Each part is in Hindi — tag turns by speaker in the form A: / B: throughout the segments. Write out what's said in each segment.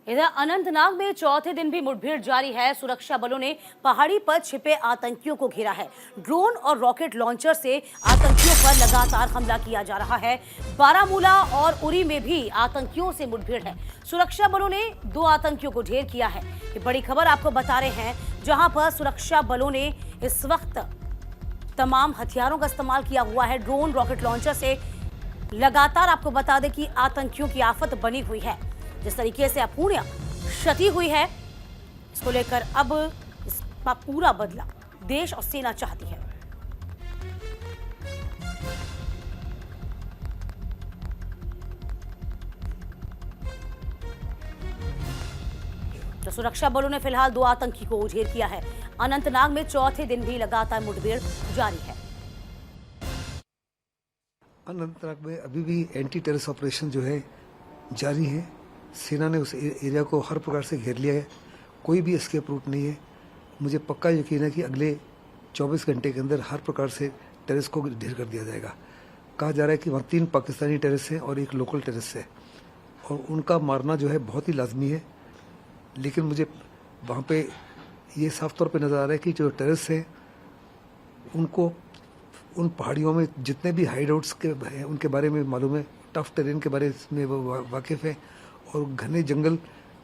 A: इधर अनंतनाग में चौथे दिन भी मुठभेड़ जारी है। सुरक्षा बलों ने पहाड़ी पर छिपे आतंकियों को घेरा है। ड्रोन और रॉकेट लॉन्चर से आतंकियों पर लगातार हमला किया जा रहा है। बारामूला और उरी में भी आतंकियों से मुठभेड़ है। सुरक्षा बलों ने 2 आतंकियों को ढेर किया है। ये बड़ी खबर आपको बता रहे हैं, जहां पर सुरक्षा बलों ने इस वक्त तमाम हथियारों का इस्तेमाल किया हुआ है। ड्रोन, रॉकेट लॉन्चर से लगातार आपको बता दें कि आतंकियों की आफत बनी हुई है। जिस तरीके से अपूर्ण क्षति हुई है, इसको लेकर अब इसका पूरा बदला देश और सेना चाहती है। तो सुरक्षा बलों ने फिलहाल 2 आतंकी को ढेर किया है। अनंतनाग में चौथे दिन भी लगातार मुठभेड़ जारी है।
B: अनंतनाग में अभी भी एंटी टेररिस्ट ऑपरेशन जो है जारी है। सेना ने उस एरिया को हर प्रकार से घेर लिया है। कोई भी एस्केप रूट नहीं है। मुझे पक्का यकीन है कि अगले 24 घंटे के अंदर हर प्रकार से टेररिस्ट को ढेर कर दिया जाएगा। कहा जा रहा है कि वहाँ 3 पाकिस्तानी टेररिस्ट हैं और 1 लोकल टेररिस्ट है, और उनका मारना जो है बहुत ही लाजमी है। लेकिन मुझे वहाँ पे ये साफ तौर पे नज़र आ रहा है कि जो टेररिस्ट हैं उनको उन पहाड़ियों में जितने भी हाइड आउट्स के हैं उनके बारे में मालूम है। टफ टेरेन के बारे में वो वाकिफ़ है और घने जंगल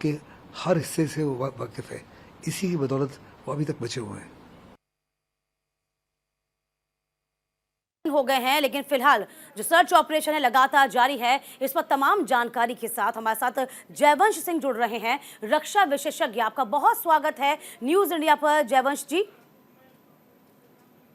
B: के हर हिस्से से वो वाकिफ़ है। इसी की बदौलत वो अभी तक बचे हुए हैं।
A: हो गए हैं, लेकिन फिलहाल जो सर्च ऑपरेशन है लगातार जारी है। इस पर तमाम जानकारी के साथ हमारे साथ जयवंश सिंह जुड़ रहे हैं, रक्षा विशेषज्ञ। आपका बहुत स्वागत है न्यूज इंडिया पर जयवंश जी।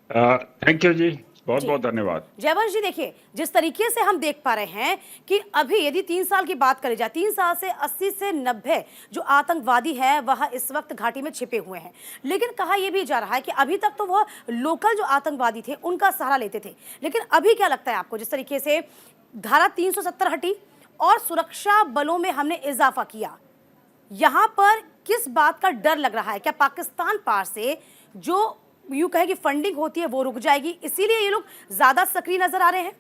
C: थैंक यू जी, बहुत बहुत धन्यवाद।
A: जयवंश जी, देखिए जिस तरीके से हम देख पा रहे हैं कि अभी यदि 3 साल की बात करी जाए, 3 साल से 80 से 90 जो आतंकवादी हैं वह इस वक्त घाटी में छिपे हुए हैं। लेकिन कहा यह भी जा रहा है कि अभी तक तो वह लोकल जो आतंकवादी थे उनका सहारा लेते थे, लेकिन अभी क्या लगता है आपको, जिस तरीके से धारा 370 हटी और सुरक्षा बलों में हमने इजाफा किया, यहाँ पर किस बात का डर लग रहा है? क्या पाकिस्तान पार से जो यूं कहे कि फंडिंग होती है वो रुक जाएगी, इसीलिए ये लोग ज्यादा सक्रिय नजर आ रहे हैं?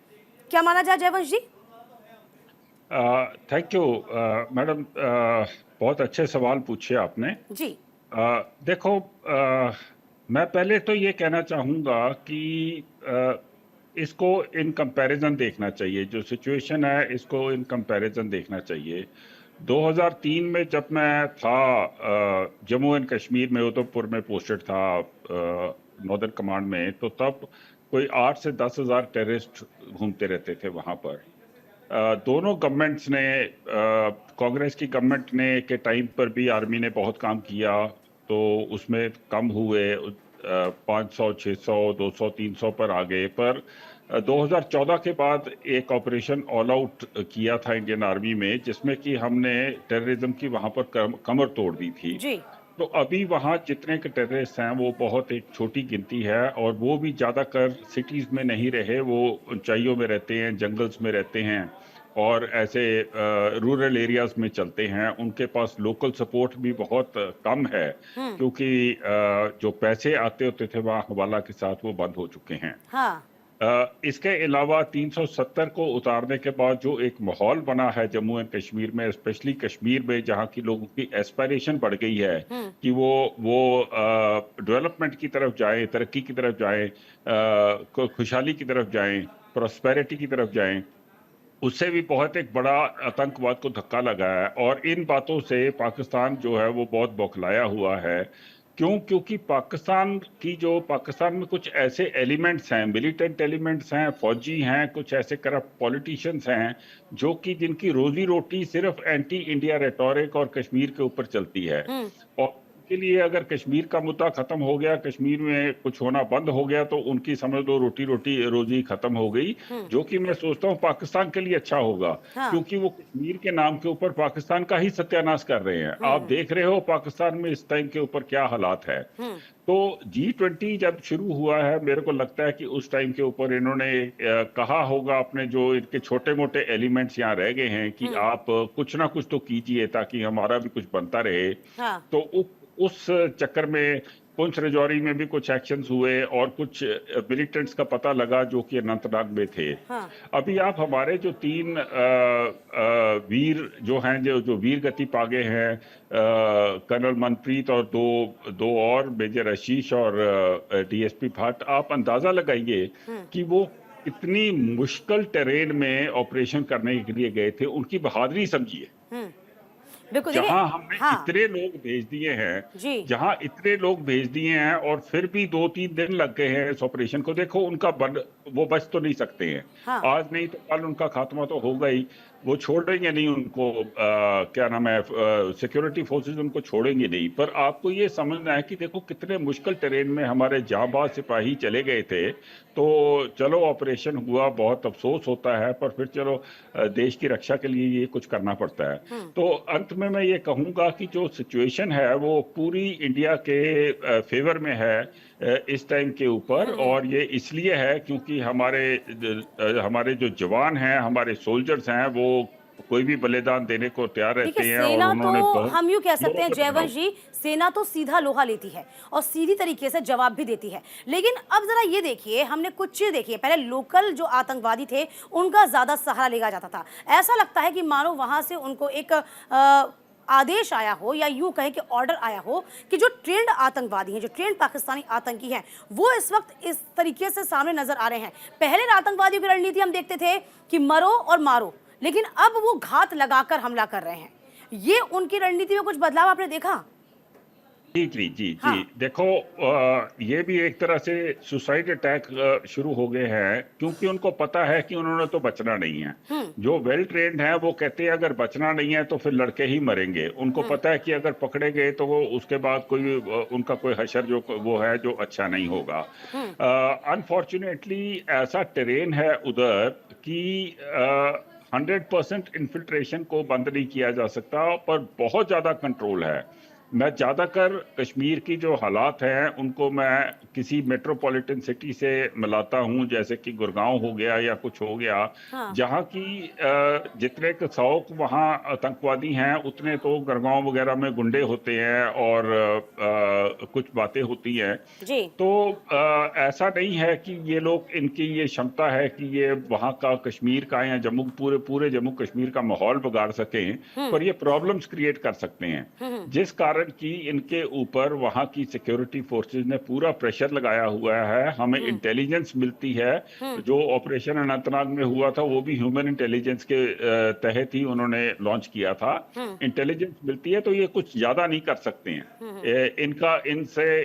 A: क्या माना जाए जयवंश जी?
C: थैंक यू मैडम, बहुत अच्छे सवाल पूछे आपने
A: जी।
C: देखो, मैं पहले तो ये कहना चाहूँगा कि इसको इन कंपैरिजन देखना चाहिए। जो सिचुएशन है इसको इन कंपैरिजन देखना चाहिए। 2003 में जब मैं था जम्मू एंड कश्मीर में, उधमपुर में पोस्टेड था नॉर्दर्न कमांड में, तो तब कोई 8 से 10 हज़ार टेररिस्ट घूमते रहते थे वहाँ पर। दोनों गवर्नमेंट्स ने, कांग्रेस की गवर्नमेंट ने के टाइम पर भी आर्मी ने बहुत काम किया, तो उसमें कम हुए, 500, 600, 200, 300 पर आ गए। पर 2014 के बाद एक ऑपरेशन ऑल आउट किया था इंडियन आर्मी में, जिसमें कि हमने टेररिज्म की वहां पर कमर तोड़ दी थी।
A: जी।
C: तो अभी वहाँ जितने के टेररिस्ट हैं वो बहुत एक छोटी गिनती है, और वो भी ज़्यादातर सिटीज़ में नहीं रहे, वो ऊंचाइयों में रहते हैं, जंगल्स में रहते हैं और ऐसे रूरल एरियाज में चलते हैं। उनके पास लोकल सपोर्ट भी बहुत कम है, क्योंकि जो पैसे आते होते थे वहाँ हवाला के साथ वो बंद हो चुके हैं।
A: हाँ।
C: इसके अलावा 370 को उतारने के बाद जो एक माहौल बना है जम्मू एंड कश्मीर में, स्पेशली कश्मीर में, जहाँ की लोगों की एस्पिरेशन बढ़ गई है कि वो डेवलपमेंट की तरफ जाएं, तरक्की की तरफ जाएं, खुशहाली की तरफ जाएं, प्रॉस्पेरिटी की तरफ जाएं, उससे भी बहुत एक बड़ा आतंकवाद को धक्का लगा है। और इन बातों से पाकिस्तान जो है वो बहुत बौखलाया हुआ है। क्योंकि पाकिस्तान में कुछ ऐसे एलिमेंट्स हैं, मिलिटेंट एलिमेंट्स हैं, फौजी हैं, कुछ ऐसे करप्ट पॉलिटिशियंस हैं जो कि जिनकी रोजी रोटी सिर्फ एंटी इंडिया रेटोरिक और कश्मीर के ऊपर चलती है। और के लिए अगर कश्मीर का मुद्दा खत्म हो गया, कश्मीर में कुछ होना बंद हो गया, तो उनकी समझ लो रोजी खत्म हो गई, जो कि मैं सोचता हूँ पाकिस्तान के लिए अच्छा होगा।
A: हाँ।
C: क्योंकि वो कश्मीर के नाम के ऊपर पाकिस्तान का ही सत्यानाश कर रहे हैं। आप देख रहे हो पाकिस्तान में इस टाइम के ऊपर क्या हालात है। तो G20 जब शुरू हुआ है, मेरे को लगता है कि उस टाइम के ऊपर इन्होंने कहा होगा अपने जो इनके छोटे मोटे एलिमेंट्स यहाँ रह गए हैं कि आप कुछ ना कुछ तो कीजिए ताकि हमारा भी कुछ बनता रहे।
A: हाँ।
C: तो उस चक्कर में पुंछ राजौरी में भी कुछ एक्शंस हुए और कुछ मिलिटेंट्स का पता लगा जो कि अनंतनाग में थे।
A: हाँ।
C: अभी आप हमारे जो 3 वीर जो हैं, जो वीर गति पागे हैं, कर्नल मनप्रीत और दो और मेजर आशीष और डीएसपी भट्ट, आप अंदाजा लगाइए कि वो इतनी मुश्किल टेरेन में ऑपरेशन करने के लिए गए थे। उनकी बहादुरी समझिए।
A: बिल्कुल, देखिए।
C: जहां हमने
A: हाँ
C: इतने लोग भेज दिए हैं,
A: जी।
C: जहां इतने लोग भेज दिए हैं और फिर भी 2-3 दिन लग गए हैं इस ऑपरेशन को। देखो वो बच तो नहीं सकते हैं।
A: हाँ।
C: आज नहीं तो कल उनका खात्मा तो होगा ही। वो छोड़ेंगे नहीं उनको, क्या नाम है, सिक्योरिटी फोर्सेस उनको छोड़ेंगे नहीं। पर आपको ये समझना है कि देखो कितने मुश्किल टेरेन में हमारे जांबाज सिपाही चले गए थे। तो चलो ऑपरेशन हुआ, बहुत अफसोस होता है, पर फिर चलो देश की रक्षा के लिए ये कुछ करना पड़ता है। तो अंत में मैं ये कहूंगा कि जो सिचुएशन है वो पूरी इंडिया के फेवर में है इस टाइम के ऊपर। और ये इसलिए है क्योंकि हमारे जो जवान हैं, हमारे सोल्जर्स हैं, वो कोई भी बलिदान देने को तैयार रहते
A: देखिए,
C: हैं। और
A: सेना
C: उन्होंने
A: तो हम यूं कह सकते हैं
C: बहुत
A: जयवंश जी, सेना तो सीधा लोहा लेती है और सीधी तरीके से जवाब भी देती है। लेकिन अब जरा ये देखिए, हमने कुछ चीज देखी है। पहले लोकल जो आतंकवादी थे उनका ज्यादा सहारा लिया जाता था। ऐसा लगता है कि मानो वहां से उनको एक आदेश आया हो, या यूं कहें कि ऑर्डर आया हो कि जो ट्रेंड आतंकवादी हैं, जो ट्रेंड पाकिस्तानी आतंकी हैं, वो इस वक्त इस तरीके से सामने नजर आ रहे हैं। पहले आतंकवादियों की रणनीति हम देखते थे कि मरो और मारो, लेकिन अब वो घात लगाकर हमला कर रहे हैं। ये उनकी रणनीति में कुछ बदलाव आपने देखा?
C: जी जी जी जी।
A: हाँ।
C: देखो, ये भी एक तरह से सुसाइड अटैक शुरू हो गए हैं, क्योंकि उनको पता है कि उन्होंने तो बचना नहीं है। जो वेल ट्रेन्ड है वो कहते हैं अगर बचना नहीं है तो फिर लड़के ही मरेंगे। उनको पता है कि अगर पकड़े गए तो वो उसके बाद कोई उनका कोई हशर जो वो है जो अच्छा नहीं होगा। अनफॉर्चुनेटली ऐसा टेरेन है उधर कि 100% इन्फिल्ट्रेशन को बंद नहीं किया जा सकता, पर बहुत ज्यादा कंट्रोल है। मैं ज़्यादातर कश्मीर की जो हालात हैं उनको मैं किसी मेट्रोपॉलिटन सिटी से मिलाता हूं, जैसे कि गुड़गांव हो गया या कुछ हो गया।
A: हाँ।
C: जहां की जितने सौ वहां आतंकवादी हैं, उतने तो गुड़गांव वगैरह में गुंडे होते हैं और कुछ बातें होती हैं।
A: जी।
C: तो ऐसा नहीं है कि ये लोग, इनकी ये क्षमता है कि ये वहां का कश्मीर का या पूरे जम्मू कश्मीर का माहौल बिगाड़ सकें, पर ये प्रॉब्लम्स क्रिएट कर सकते हैं। जिस कारण कि इनके ऊपर वहां की सिक्योरिटी फोर्सेस ने पूरा प्रेशर लगाया हुआ है। हमें इंटेलिजेंस मिलती है। जो ऑपरेशन अनंतनाग में हुआ था वो भी ह्यूमन इंटेलिजेंस के तहत ही उन्होंने लॉन्च किया था। इंटेलिजेंस मिलती है, तो ये कुछ ज्यादा नहीं कर सकते हैं।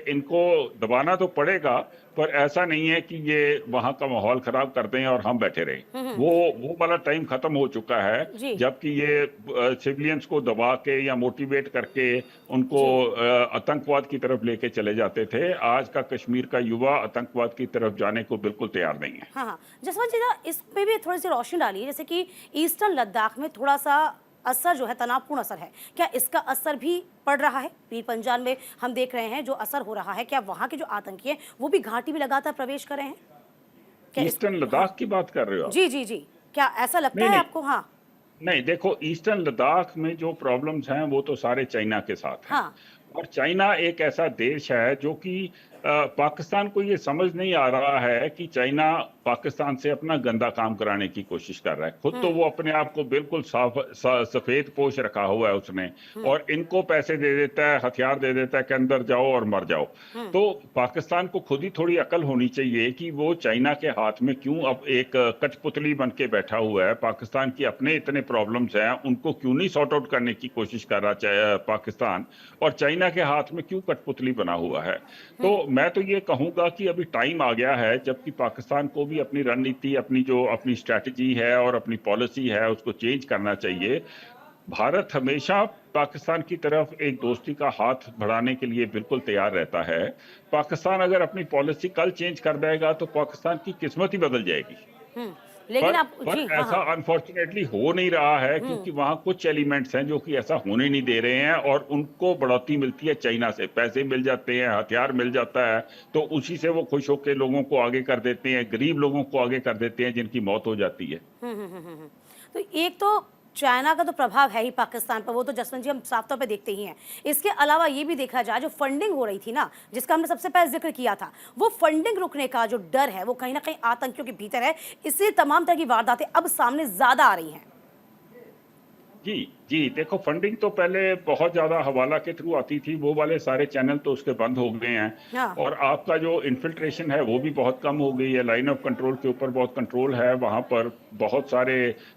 C: इनको दबाना तो पड़ेगा, पर ऐसा नहीं है कि ये वहां का माहौल खराब कर दें और हम बैठे रहें। वो वाला टाइम खत्म हो चुका है, जबकि ये सिविलियंस को दबा के या मोटिवेट करके उनको आतंकवाद की तरफ लेके चले जाते थे। आज का कश्मीर का युवा आतंकवाद की तरफ जाने को बिल्कुल तैयार नहीं है।
A: हाँ हाँ, जसवंत जी, इस पे भी थोड़ी सी रोशनी डालिए। जैसे कि ईस्टर्न लद्दाख में थोड़ा सा असर जो है, तनावपूर्ण असर है, क्या इसका असर भी पड़ रहा है? पीर पंजाल में हम देख रहे हैं जो असर हो रहा है, क्या वहां के जो आतंकी हैं वो भी घाटी में लगातार प्रवेश कर रहे हैं?
C: ईस्टर्न लद्दाख की बात कर रहे हो?
A: जी जी जी, क्या ऐसा लगता है आपको? हाँ
C: नहीं, देखो, ईस्टर्न लद्दाख में जो प्रॉब्लम्स हैं वो तो सारे चाइना के साथ हैं।
A: हाँ।
C: और चाइना एक ऐसा देश है जो कि पाकिस्तान को ये समझ नहीं आ रहा है कि चाइना पाकिस्तान से अपना गंदा काम कराने की कोशिश कर रहा है। खुद तो वो अपने आप को बिल्कुल सफेद पोश रखा हुआ है उसने, और इनको पैसे दे देता है, हथियार दे देता है कि अंदर जाओ और मर जाओ। तो पाकिस्तान को खुद ही थोड़ी अकल होनी चाहिए कि वो चाइना के हाथ में क्यों अब एक कठपुतली बन के बैठा हुआ है। पाकिस्तान की अपने इतने प्रॉब्लम्स हैं, उनको क्यों नहीं सॉर्ट आउट करने की कोशिश कर रहा पाकिस्तान, और चाइना के हाथ में क्यों कठपुतली बना हुआ है। तो मैं तो ये कहूंगा कि अभी टाइम आ गया है जबकि पाकिस्तान को भी अपनी रणनीति, अपनी स्ट्रैटेजी है और अपनी पॉलिसी है, उसको चेंज करना चाहिए। भारत हमेशा पाकिस्तान की तरफ एक दोस्ती का हाथ बढ़ाने के लिए बिल्कुल तैयार रहता है। पाकिस्तान अगर अपनी पॉलिसी कल चेंज कर देगा तो पाकिस्तान की किस्मत ही बदल जाएगी।
A: लेकिन
C: पर ऐसा अनफॉर्चुनेटली हो नहीं रहा है, क्योंकि वहां कुछ एलिमेंट्स हैं जो कि ऐसा होने नहीं दे रहे हैं, और उनको बढ़ोतरी मिलती है चाइना से। पैसे मिल जाते हैं, हथियार मिल जाता है, तो उसी से वो खुश होकर लोगों को आगे कर देते हैं, गरीब लोगों को आगे कर देते हैं जिनकी मौत हो जाती है।
A: तो एक तो चाइना का तो प्रभाव है ही पाकिस्तान पर, वो तो जसवंत जी हम साफ तौर पे देखते ही हैं। इसके अलावा ये भी देखा जाए, जो फंडिंग हो रही थी ना, जिसका हमने सबसे पहले जिक्र किया था, वो फंडिंग रुकने का जो डर है वो कहीं ना कहीं आतंकियों के भीतर है, इसलिए तमाम तरह की वारदातें अब सामने ज्यादा आ रही हैं।
C: जी जी, देखो फंडिंग तो पहले बहुत ज्यादा हवाला के थ्रू आती थी, वो वाले सारे चैनल तो उसके बंद हो गए हैं।
A: हाँ।
C: और आपका जो इन्फिल्ट्रेशन है वो भी बहुत कम हो गई है। लाइन ऑफ कंट्रोल के ऊपर बहुत कंट्रोल है, वहां पर बहुत सारे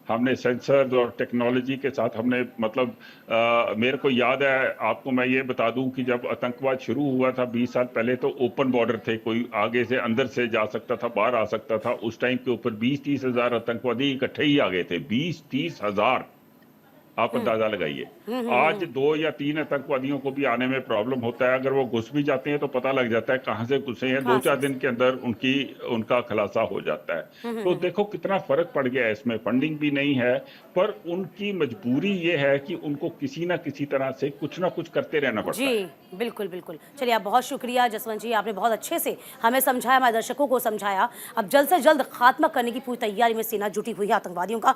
C: हमने सेंसर्स और टेक्नोलॉजी के साथ हमने मतलब मेरे को याद है, आपको मैं ये बता दूं कि जब आतंकवाद शुरू हुआ था 20 साल पहले, तो ओपन बॉर्डर थे, कोई आगे से अंदर से जा सकता था, बाहर आ सकता था। उस टाइम के ऊपर 20-30 हजार आतंकवादी इकट्ठे ही आ गए थे, 20-30 हजार, आप अंदाजा लगाइए। आज 2 या 3 आतंकवादियों को भी आने में प्रॉब्लम होता है, अगर वो घुस भी जाते हैं तो पता लग जाता है कहां से घुसे हैं, 2-4 दिन के अंदर उनका खुलासा हो जाता है। तो देखो कितना फर्क पड़ गया है इसमें। फंडिंग भी नहीं है, पर उनकी मजबूरी ये है कि उनको किसी ना किसी तरह से कुछ ना कुछ करते रहना पड़ता है।
A: जी बिल्कुल बिल्कुल। चलिए, आप बहुत शुक्रिया जसवंत जी, आपने बहुत अच्छे से हमें समझाया, हमारे दर्शकों को समझाया। अब जल्द से जल्द खात्मा करने की पूरी तैयारी में सेना जुटी हुई है आतंकवादियों का।